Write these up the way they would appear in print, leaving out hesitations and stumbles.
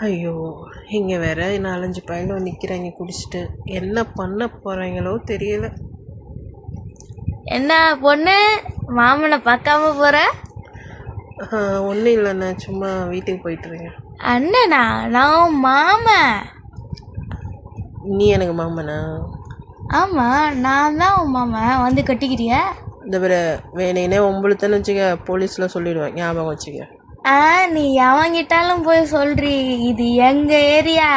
ஐயோ, இங்கே வேற 4-5 பையலும் நிற்கிறாங்க குடிச்சிட்டு. என்ன பண்ண போகிறாங்களோ தெரியல. என்ன பொண்ணு மாமனை பார்க்காம போற? ஒன்றும் இல்லைண்ணா, சும்மா வீட்டுக்கு போயிட்டுருக்கேன். அண்ணனா? நான் மாமன். நீ எனக்கு மாமனா? ஆமாம், நான் தான் உன் மாமன். வந்து கட்டிக்கிறியா? இந்த பேர வேணே உம்பளுத்தன்னு வச்சுக்க, போலீஸில் சொல்லிடுவேன், ஞாபகம் வச்சுக்க. நீ எவங்கிட்டாலும் போய் சொல்றி, இது எங்கள் ஏரியா.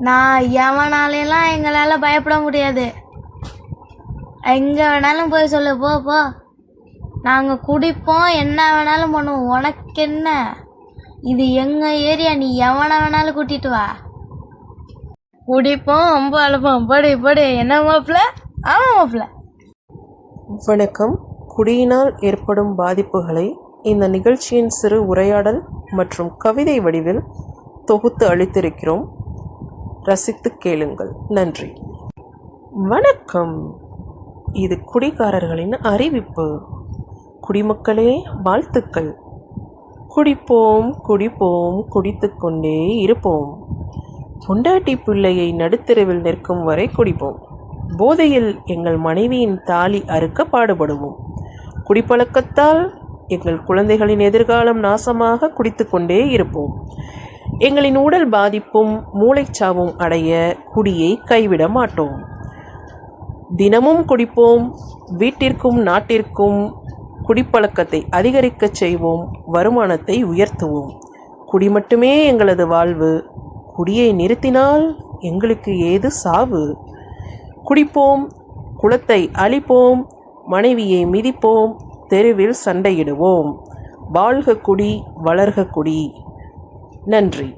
நான் எவனாலெல்லாம் எங்களால் பயப்பட முடியாது. எங்கே வேணாலும் போய் சொல்லு, போ போ. நாங்கள் குடிப்போம், என்ன வேணாலும் பண்ணுவோம். உனக்கு என்ன? இது எங்கள் ஏரியா, நீ எவனை வேணாலும் கூட்டிகிட்டு வா. குடிப்போம், ரொம்ப அழுப்போம். படி படி. என்ன மாப்பிள்ள? ஆமாம் மாப்பிள்ள. வணக்கம். குடியினால் ஏற்படும் பாதிப்புகளை இந்த நிகழ்ச்சியின் சிறு உரையாடல் மற்றும் கவிதை வடிவில் தொகுத்து அளித்திருக்கிறோம். ரசித்து கேளுங்கள். நன்றி. வணக்கம். இது குடிகாரர்களின் அறிவிப்பு. குடிமக்களே, வாழ்த்துக்கள். குடிப்போம் குடிப்போம், குடித்து கொண்டே இருப்போம். பொண்டாட்டி பிள்ளையை நடுத்தெருவில் நிற்கும் வரை குடிப்போம். போதையில் எங்கள் மனைவியின் தாலி அறுக்க பாடுபடுவோம். குடிப்பழக்கத்தால் எங்கள் குழந்தைகளின் எதிர்காலம் நாசமாக குடித்து கொண்டே இருப்போம். எங்களின் உடல் பாதிப்பும் மூளைச்சாவும் அடைய குடியை கைவிட மாட்டோம். தினமும் குடிப்போம். வீட்டிற்கும் நாட்டிற்கும் குடிப்பழக்கத்தை அதிகரிக்க செய்வோம். வருமானத்தை உயர்த்துவோம். குடி மட்டுமே எங்களது வாழ்வு. குடியை நிறுத்தினால் எங்களுக்கு ஏது சாவு? குடிப்போம், குலத்தை அழிப்போம், மனைவியை மிதிப்போம், தெருவில் சண்டையிடுவோம். வாழ்க குடி, வளர்க குடி. நன்றி.